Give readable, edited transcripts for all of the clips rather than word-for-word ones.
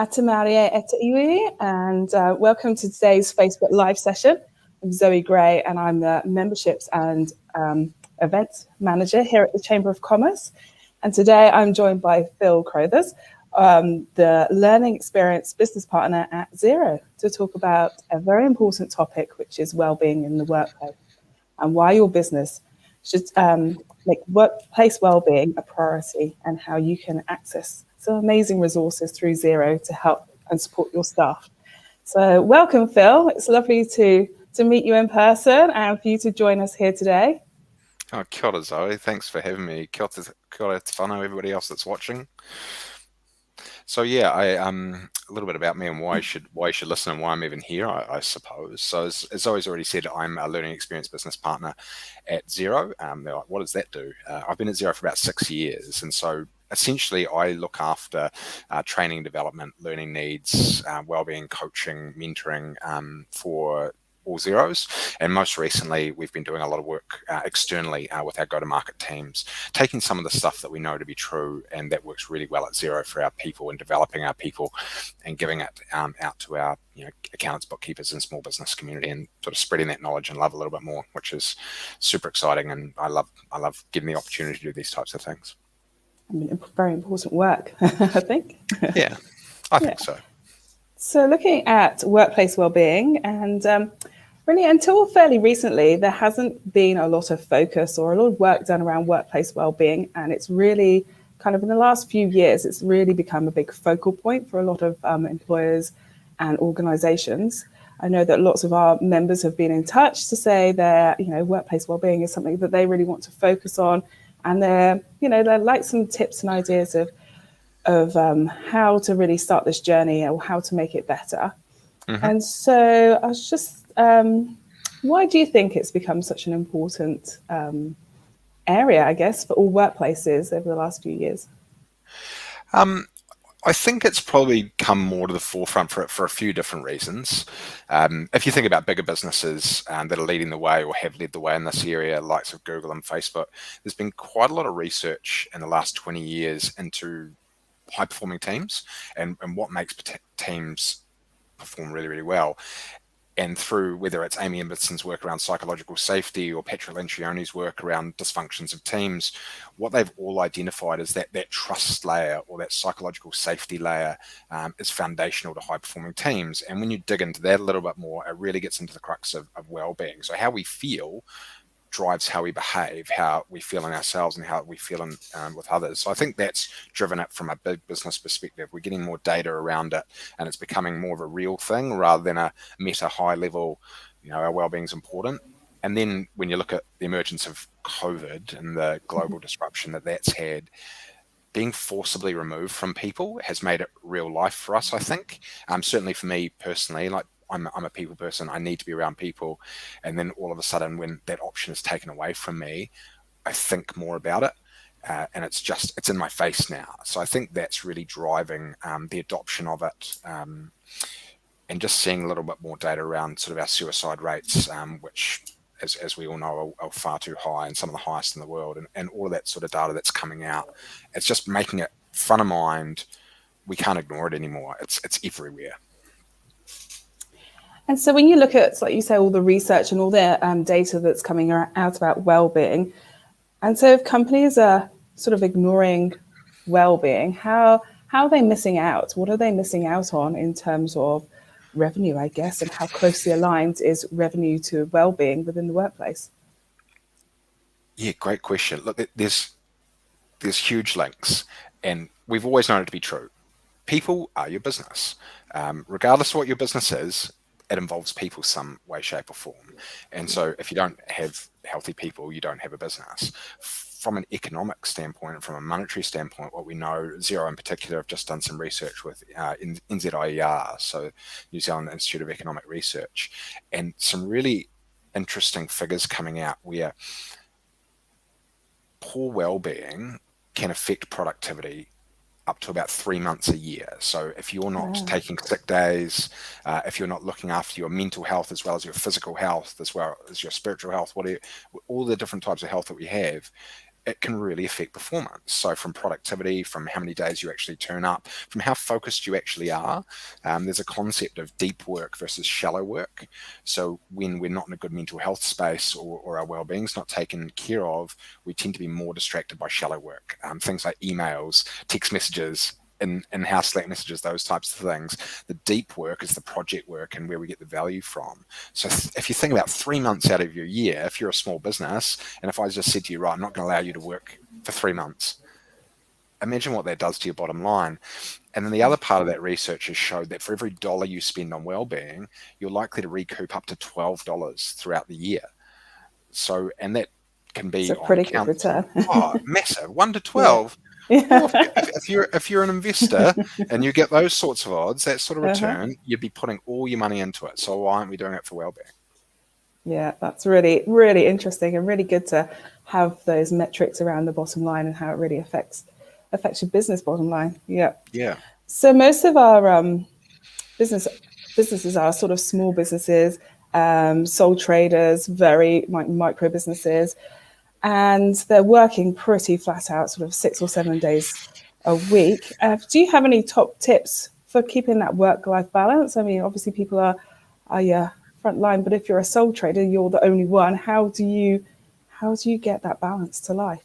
Atamaria Etaiwi, and welcome to today's Facebook Live session. I'm Zoe Gray, and I'm the Memberships and Events Manager here at the Chamber of Commerce. And today I'm joined by Phil Crothers, the Learning Experience Business Partner at Xero, to talk about a very important topic, which is well-being in the workplace and why your business should make workplace well-being a priority and how you can access some amazing resources through Xero to help and support your staff. So welcome, Phil. It's lovely to meet you in person and for you to join us here today. Oh, kia ora, Zoe. Thanks for having me. Kia ora te whanau, everybody else that's watching. So yeah, a little bit about me and why you should listen and why I'm even here, I suppose. So as Zoe's already said, I'm a learning experience business partner at Xero. They're like, what does that do? I've been at Xero for about 6 years, and so essentially I look after training, development, learning needs, wellbeing, coaching, mentoring for all Xeros. And most recently, we've been doing a lot of work externally with our go-to-market teams, taking some of the stuff that we know to be true and that works really well at Xero for our people and developing our people and giving it out to our accountants, bookkeepers and small business community, and sort of spreading that knowledge and love a little bit more, which is super exciting. And I love getting the opportunity to do these types of things. I mean, very important work, I think. Yeah, I think so. So looking at workplace wellbeing, and really until fairly recently, there hasn't been a lot of focus or a lot of work done around workplace wellbeing. And it's really kind of in the last few years, it's really become a big focal point for a lot of employers and organizations. I know that lots of our members have been in touch to say that, workplace wellbeing is something that they really want to focus on. And they'd like some tips and ideas of how to really start this journey or how to make it better. Mm-hmm. And so I was just, why do you think it's become such an important area, I guess, for all workplaces over the last few years? I think it's probably come more to the forefront for a few different reasons. If you think about bigger businesses that are leading the way or have led the way in this area, likes of Google and Facebook, there's been quite a lot of research in the last 20 years into high-performing teams and what makes teams perform really, really well. And through whether it's Amy Imbitson's work around psychological safety or Patrick Lencioni's work around dysfunctions of teams, what they've all identified is that trust layer or that psychological safety layer is foundational to high-performing teams. And when you dig into that a little bit more, it really gets into the crux of well-being. So how we feel drives how we behave, how we feel in ourselves and how we feel with others. So I think that's driven it from a big business perspective. We're getting more data around it and it's becoming more of a real thing rather than a meta high level, our well-being is important. And then when you look at the emergence of COVID and the global disruption that's had, being forcibly removed from people has made it real life for us, I think. Certainly for me personally, like I'm a people person. I need to be around people. And then all of a sudden, when that option is taken away from me, I think more about it. And it's in my face now. So I think that's really driving the adoption of it. And just seeing a little bit more data around sort of our suicide rates, which, as we all know, are far too high and some of the highest in the world. And all of that sort of data that's coming out, it's just making it front of mind. We can't ignore it anymore. It's everywhere. And so when you look at, like you say, all the research and all the data that's coming out about well-being, and so if companies are sort of ignoring well-being, how are they missing out? What are they missing out on in terms of revenue, I guess, and how closely aligned is revenue to well-being within the workplace? Yeah, great question. Look, there's huge links, and we've always known it to be true. People are your business. Regardless of what your business is, it involves people some way, shape or form. And so if you don't have healthy people, you don't have a business. From an economic standpoint and from a monetary standpoint, what we know, Xero in particular, have just done some research with NZIER, so New Zealand Institute of Economic Research, and some really interesting figures coming out where poor well-being can affect productivity up to about 3 months a year. So if you're not taking sick days, if you're not looking after your mental health as well as your physical health, as well as your spiritual health, all the different types of health that we have, it can really affect performance. So from productivity, from how many days you actually turn up, from how focused you actually are. There's a concept of deep work versus shallow work. So when we're not in a good mental health space, or our well-being's not taken care of, we tend to be more distracted by shallow work. Things like emails, text messages, in-house Slack messages, those types of things. The deep work is the project work and where we get the value from. So if you think about 3 months out of your year, if you're a small business, and if I just said to you, right, I'm not going to allow you to work for 3 months, imagine what that does to your bottom line. And then the other part of that research has showed that for every dollar you spend on well-being, you're likely to recoup up to $12 throughout the year. So, and that can It's be a on pretty good counseling. return. Oh, massive, 1 to Yeah. 12. Well, if you're an investor and you get those sorts of odds, that sort of Uh-huh. return, you'd be putting all your money into it. So why aren't we doing it for well-being? Yeah, that's really, really interesting and really good to have those metrics around the bottom line and how it really affects your business bottom line. Yeah. Yeah. So most of our businesses are sort of small businesses, sole traders, very micro businesses, and they're working pretty flat out, sort of 6 or 7 days a week. Do you have any top tips for keeping that work-life balance? I mean, obviously people are your front line, but if you're a sole trader, you're the only one. How do you get that balance to life?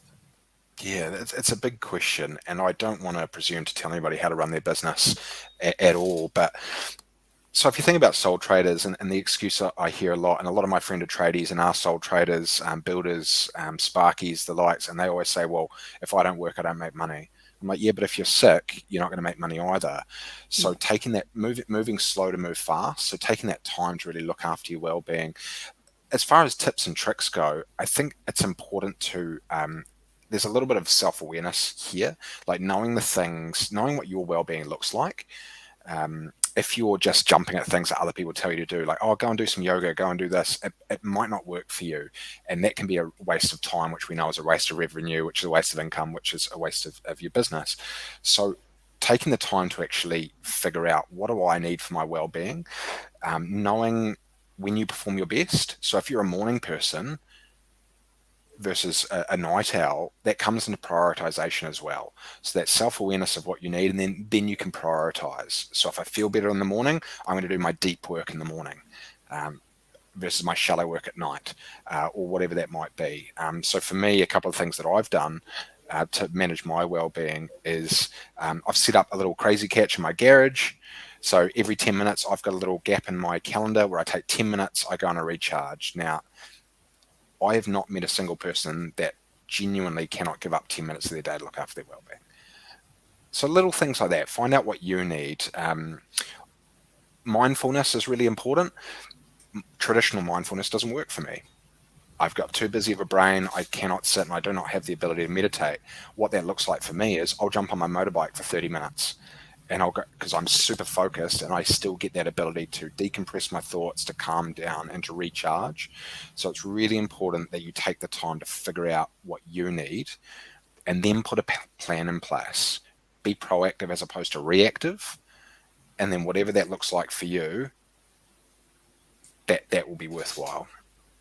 Yeah, it's a big question, and I don't want to presume to tell anybody how to run their business at all. But so if you think about sole traders, and the excuse I hear a lot, and a lot of my friends are tradies and are sole traders, builders, sparkies, the likes, and they always say, well, if I don't work, I don't make money. I'm like, yeah, but if you're sick, you're not going to make money either. So taking that, moving slow to move fast, so taking that time to really look after your well-being. As far as tips and tricks go, I think it's important to there's a little bit of self-awareness here, like knowing what your well-being looks like. If you're just jumping at things that other people tell you to do, like, oh, go and do some yoga, go and do this, it might not work for you. And that can be a waste of time, which we know is a waste of revenue, which is a waste of income, which is a waste of your business. So taking the time to actually figure out, what do I need for my well-being? Knowing when you perform your best. So if you're a morning person versus a night owl, that comes into prioritization as well. So that self-awareness of what you need, and then you can prioritize. So if I feel better in the morning, I'm going to do my deep work in the morning, versus my shallow work at night, or whatever that might be. So for me, a couple of things that I've done to manage my well-being is I've set up a little crazy catch in my garage. So every 10 minutes, I've got a little gap in my calendar where I take 10 minutes, I go on a recharge. Now, I have not met a single person that genuinely cannot give up 10 minutes of their day to look after their well-being. So little things like that, find out what you need. Mindfulness is really important. Traditional mindfulness doesn't work for me. I've got too busy of a brain. I cannot sit, and I do not have the ability to meditate. What that looks like for me is I'll jump on my motorbike for 30 minutes. And I'll go, because I'm super focused, and I still get that ability to decompress my thoughts, to calm down, and to recharge. So it's really important that you take the time to figure out what you need, and then put a plan in place. Be proactive as opposed to reactive. And then whatever that looks like for you, that will be worthwhile.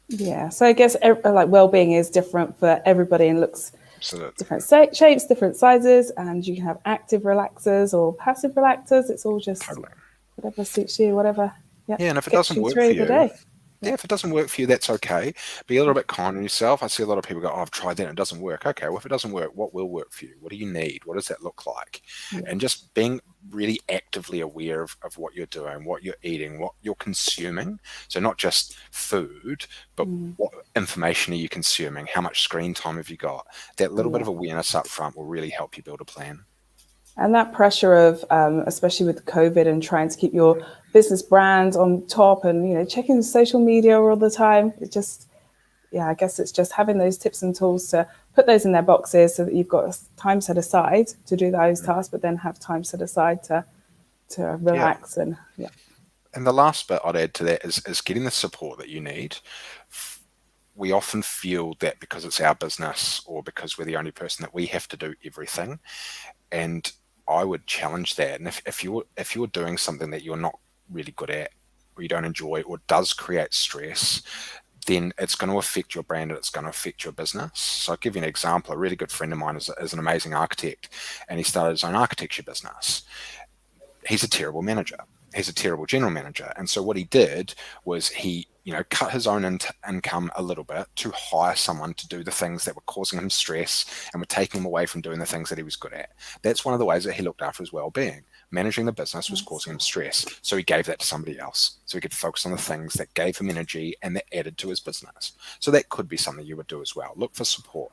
Yeah. So I guess like well-being is different for everybody and looks Absolutely. different shapes, different sizes, and you can have active relaxers or passive relaxers. It's all just Totally. whatever suits you, whatever. Yeah, and if it Gets doesn't you work for through the you, day. yeah, if it doesn't work for you, that's okay. Be a little bit kind on yourself. I see a lot of people go, oh, I've tried that and it doesn't work. Okay, well, if it doesn't work, what will work for you? What do you need? What does that look like? Yeah. And just being really actively aware of what you're doing, what you're eating, what you're consuming. So not just food, but what information are you consuming? How much screen time have you got? That little bit of awareness up front will really help you build a plan. And that pressure of, especially with COVID and trying to keep your business brand on top and, checking social media all the time, I guess it's just having those tips and tools to put those in their boxes so that you've got time set aside to do those tasks, but then have time set aside to relax. And And the last bit I'd add to that is getting the support that you need. We often feel that because it's our business, or because we're the only person, that we have to do everything. And I would challenge that. And if you're doing something that you're not really good at, or you don't enjoy, or does create stress, then it's going to affect your brand and it's going to affect your business. So I'll give you an example. A really good friend of mine is an amazing architect, and he started his own architecture business. He's a terrible manager. He's a terrible general manager. And so what he did was he, cut his own income a little bit to hire someone to do the things that were causing him stress and were taking him away from doing the things that he was good at. That's one of the ways that he looked after his well-being. Managing the business was causing him stress. So he gave that to somebody else. So he could focus on the things that gave him energy and that added to his business. So that could be something you would do as well. Look for support.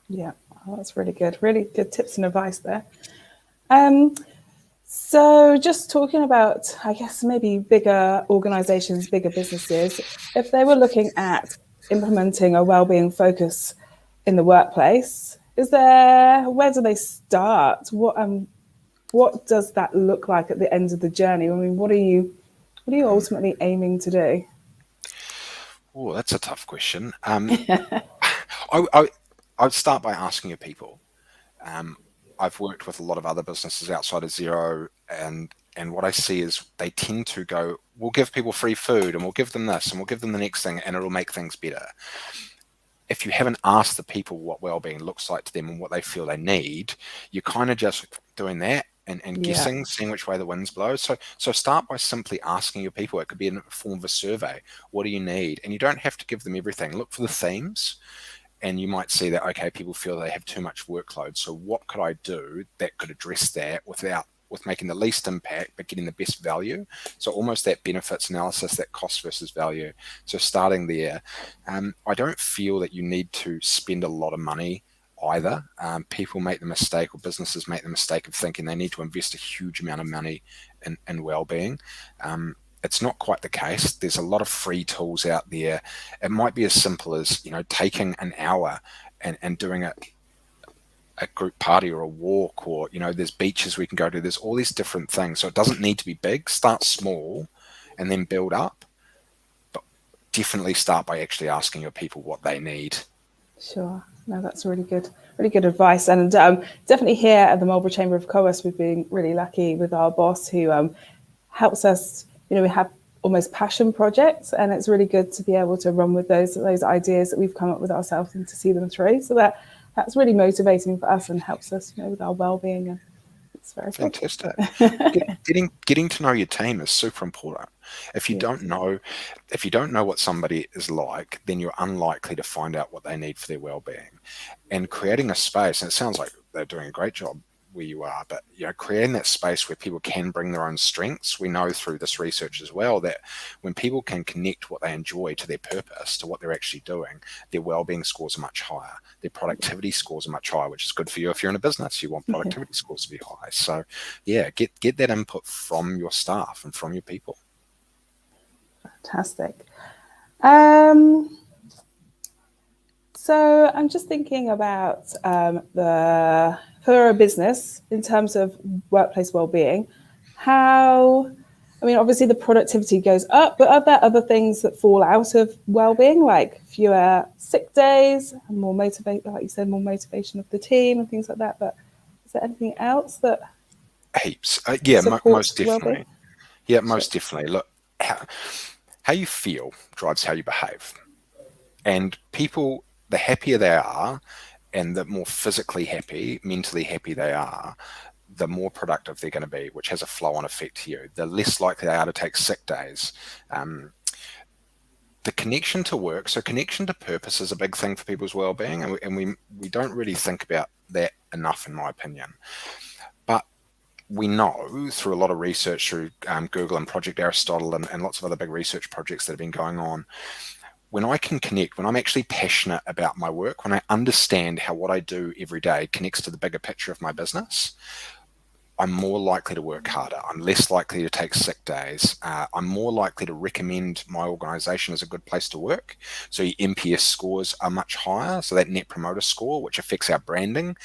Yeah, that's really good. Really good tips and advice there. So just talking about, I guess, maybe bigger organizations, bigger businesses, if they were looking at implementing a wellbeing focus in the workplace, where do they start? What does that look like at the end of the journey? I mean, what are you ultimately aiming to do? Oh, that's a tough question. I would start by asking your people. I've worked with a lot of other businesses outside of Xero, and what I see is they tend to go, we'll give people free food and we'll give them this and we'll give them the next thing and it'll make things better. If you haven't asked the people what well-being looks like to them and what they feel they need, you're kind of just doing that and guessing, seeing which way the winds blow. So start by simply asking your people. It could be in the form of a survey. What do you need? And you don't have to give them everything. Look for the themes. And you might see that, okay, people feel they have too much workload. So what could I do that could address that with making the least impact, but getting the best value? So almost that benefits analysis, that cost versus value. So starting there, I don't feel that you need to spend a lot of money either. People make the mistake, or businesses make the mistake of thinking they need to invest a huge amount of money in well-being. It's not quite the case. There's a lot of free tools out there. It might be as simple as, taking an hour and doing a group party or a walk, or, there's beaches we can go to. There's all these different things. So it doesn't need to be big. Start small and then build up. But definitely start by actually asking your people what they need. Sure. No, that's really good advice. And definitely here at the Marlborough Chamber of Commerce, we've been really lucky with our boss who helps us. We have almost passion projects, and it's really good to be able to run with those ideas that we've come up with ourselves and to see them through. So that's really motivating for us and helps us, with our well-being. And it's very fantastic. Getting to know your team is super important. If you don't know what somebody is like, then you're unlikely to find out what they need for their well-being. And creating a space, and it sounds like they're doing a great job where you are, but creating that space where people can bring their own strengths. We know through this research as well that when people can connect what they enjoy to their purpose, to what they're actually doing, their well-being scores are much higher. Their productivity scores are much higher, which is good for you. If you're in a business, you want productivity scores to be high. So get that input from your staff and from your people. Fantastic. So I'm just thinking about for a business in terms of workplace well-being, obviously the productivity goes up, but are there other things that fall out of well-being, like fewer sick days, and more motivation of the team and things like that? But is there anything else that heaps? Most definitely. Well-being? Yeah, most definitely. Look, how you feel drives how you behave, and people, the happier they are, and the more physically happy, mentally happy they are, the more productive they're going to be, which has a flow-on effect to you. The less likely they are to take sick days. The connection to work, so connection to purpose is a big thing for people's well-being, and we don't really think about that enough, in my opinion. But we know through a lot of research through Google and Project Aristotle and lots of other big research projects that have been going on, when I can connect, when I'm actually passionate about my work, when I understand how what I do every day connects to the bigger picture of my business, I'm more likely to work harder. I'm less likely to take sick days. I'm more likely to recommend my organization as a good place to work. So your NPS scores are much higher. So that net promoter score, which affects our branding,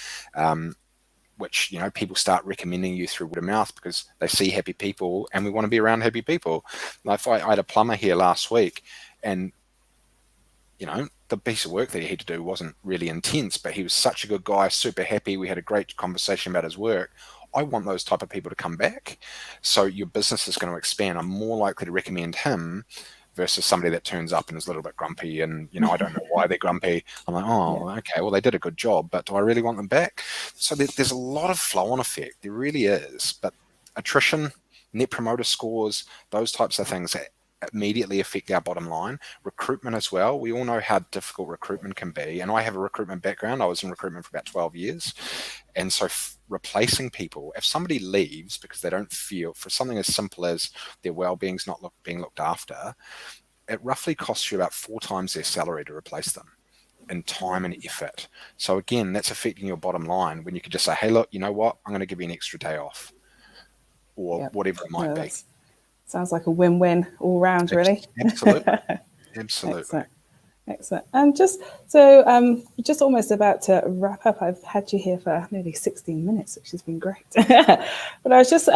which, people start recommending you through word of mouth because they see happy people and we want to be around happy people. Like I had a plumber here last week, and the piece of work that he had to do wasn't really intense, but he was such a good guy, super happy. We had a great conversation about his work. I want those type of people to come back. So your business is going to expand. I'm more likely to recommend him versus somebody that turns up and is a little bit grumpy, and I don't know why they're grumpy. I'm like, oh, okay, well, they did a good job, but do I really want them back? So there's a lot of flow-on effect. There really is. But attrition, net promoter scores, those types of things immediately affect our bottom line. Recruitment as well. We all know how difficult recruitment can be. And I have a recruitment background. I was in recruitment for about 12 years. And so replacing people, if somebody leaves because they don't feel, for something as simple as their well-being's not being looked after, it roughly costs you about 4 times their salary to replace them in time and effort. So again, that's affecting your bottom line when you could just say, hey, look, you know what? I'm going to give you an extra day off, or whatever it might be. Sounds like a win-win all round, really. Absolutely. Absolutely. Excellent. And just so, just almost about to wrap up. I've had you here for nearly 16 minutes, which has been great. But I was just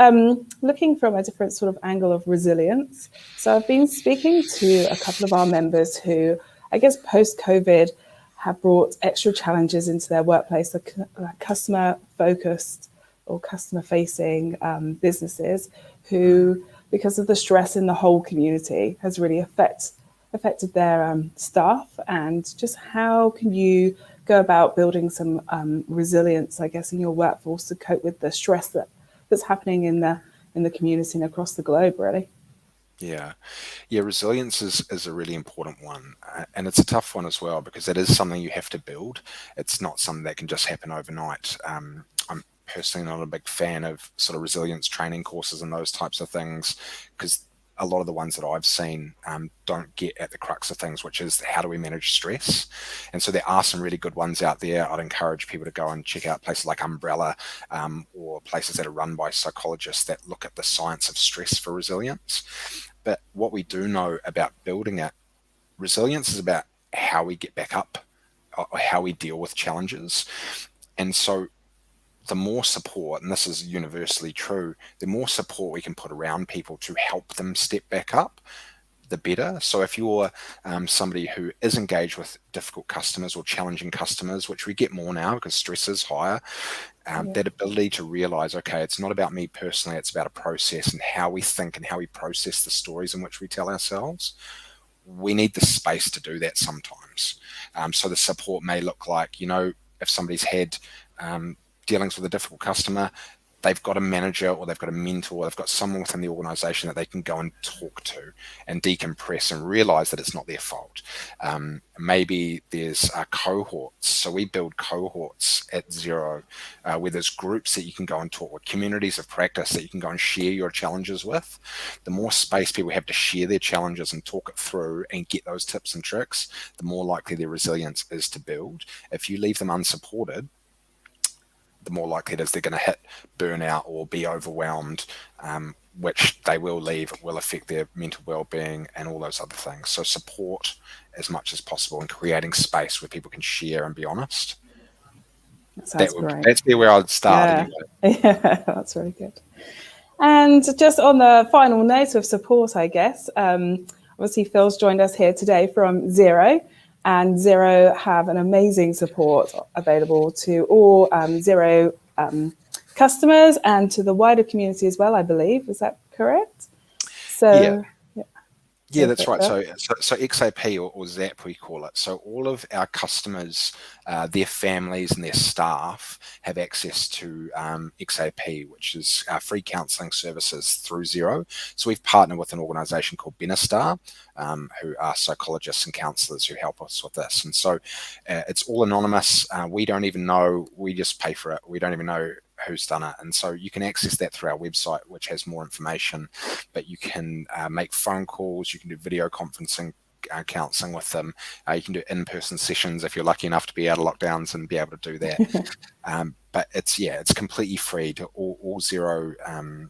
looking from a different sort of angle of resilience. So I've been speaking to a couple of our members who, I guess, post-COVID have brought extra challenges into their workplace, like customer-focused or customer-facing businesses who, because of the stress in the whole community, has really affected their staff. And just how can you go about building some resilience, I guess, in your workforce to cope with the stress that's happening in the community and across the globe, really? Yeah, resilience is a really important one, and it's a tough one as well, because it is something you have to build. It's not something that can just happen overnight. I'm personally not a big fan of sort of resilience training courses and those types of things, because a lot of the ones that I've seen don't get at the crux of things, which is how do we manage stress. And so there are some really good ones out there. I'd encourage people to go and check out places like Umbrella, or places that are run by psychologists that look at the science of stress for resilience. But what we do know about building it, resilience is about how we get back up, or how we deal with challenges. And so the more support, and this is universally true, the more support we can put around people to help them step back up, the better. So if you're somebody who is engaged with difficult customers or challenging customers, which we get more now because stress is higher, that ability to realize, okay, it's not about me personally, it's about a process and how we think and how we process the stories in which we tell ourselves. We need the space to do that sometimes. So the support may look like, if somebody's had dealings with a difficult customer, they've got a manager or they've got a mentor, they've got someone within the organization that they can go and talk to and decompress and realize that it's not their fault. Maybe there's cohorts. So we build cohorts at Xero where there's groups that you can go and talk with, communities of practice that you can go and share your challenges with. The more space people have to share their challenges and talk it through and get those tips and tricks, the more likely their resilience is to build. If you leave them unsupported, the more likely it is they're going to hit burnout or be overwhelmed, which they will leave. It will affect their mental well-being and all those other things. So support as much as possible and creating space where people can share and be honest. That's great. That's where I'd start. Anyway. Yeah, that's really good. And just on the final note of support, I guess, obviously Phil's joined us here today from Xero. And Xero have an amazing support available to all Xero customers and to the wider community as well, I believe. Is that correct? So, yeah, that's right. So XAP or ZAP, we call it. So all of our customers, their families and their staff have access to XAP, which is free counselling services through Xero. So we've partnered with an organisation called Benestar, who are psychologists and counsellors who help us with this. And so it's all anonymous. We don't even know. We just pay for it. We don't even know who's done it. And so you can access that through our website, which has more information, but you can make phone calls, you can do video conferencing, counselling with them. You can do in-person sessions if you're lucky enough to be out of lockdowns and be able to do that. But it's completely free to all Xero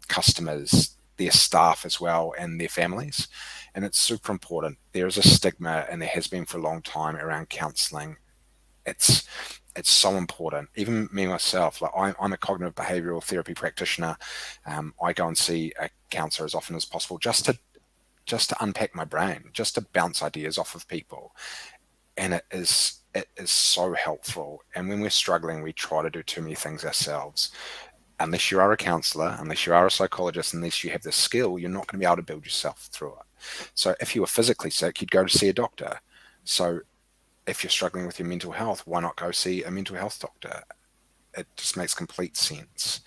customers, their staff as well, and their families. And it's super important. There is a stigma, and there has been for a long time, around counselling. It's so important. Even me myself, like I'm a cognitive behavioural therapy practitioner. I go and see a counsellor as often as possible just to unpack my brain, just to bounce ideas off of people. And it is so helpful. And when we're struggling, we try to do too many things ourselves. unless you are a counselor, unless you are a psychologist, unless you have the skill, you're not going to be able to build yourself through it. So if you were physically sick, you'd go to see a doctor. So if you're struggling with your mental health, why not go see a mental health doctor? It just makes complete sense.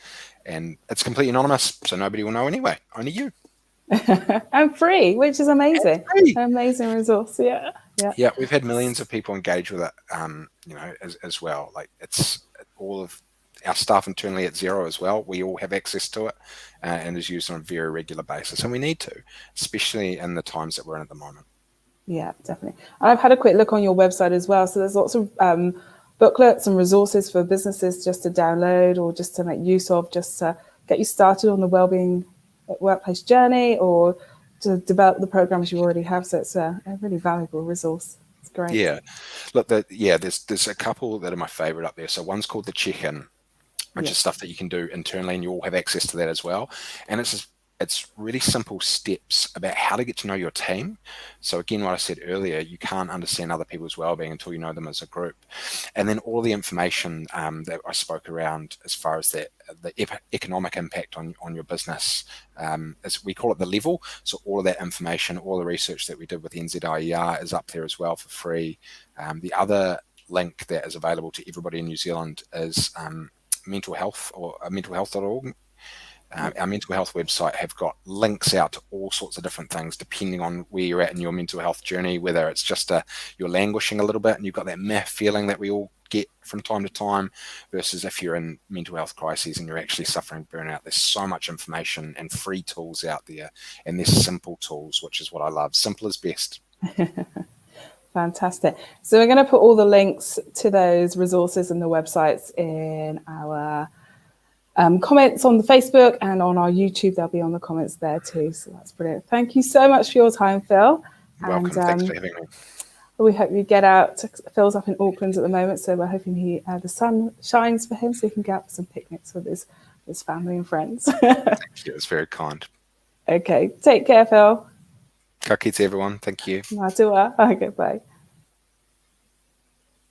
And it's completely anonymous, so nobody will know anyway, only you. And free, which is amazing. Free. An amazing resource. Yeah. Yeah, we've had millions of people engage with it, as well. Like, it's all of our staff internally at Xero as well. We all have access to it, and is used on a very regular basis, and we need to, especially in the times that we're in at the moment. Yeah, definitely. I've had a quick look on your website as well. So there's lots of booklets and resources for businesses just to download or just to make use of, just to get you started on the wellbeing workplace journey or to develop the programs you already have. So it's a really valuable resource. It's great. Yeah, look, there's a couple that are my favorite up there. So one's called the check-in, which is stuff that you can do internally, and you all have access to that as well. And it's really simple steps about how to get to know your team. So again, what I said earlier, you can't understand other people's well-being until you know them as a group. And then all the information that I spoke around as far as the economic impact on your business, as we call it, the level. So all of that information, all the research that we did with NZIER is up there as well for free. The other link that is available to everybody in New Zealand is mental health, or mentalhealth.org. Our mental health website have got links out to all sorts of different things depending on where you're at in your mental health journey, whether it's just you're languishing a little bit and you've got that meh feeling that we all get from time to time, versus if you're in mental health crises and you're actually suffering burnout. There's so much information and free tools out there, and there's simple tools, which is what I love. Simple is best. Fantastic. So we're going to put all the links to those resources and the websites in our comments on the Facebook, and on our YouTube they'll be on the comments there too. So that's brilliant. Thank you so much for your time, Phil. Welcome. Thanks for having me. We hope you get out. Phil's up in Auckland at the moment, so we're hoping the sun shines for him so he can get out for some picnics with his family and friends. Thank you. It's very kind. Okay, take care, Phil. Ka kite, everyone. Thank you. Matua. Okay, bye.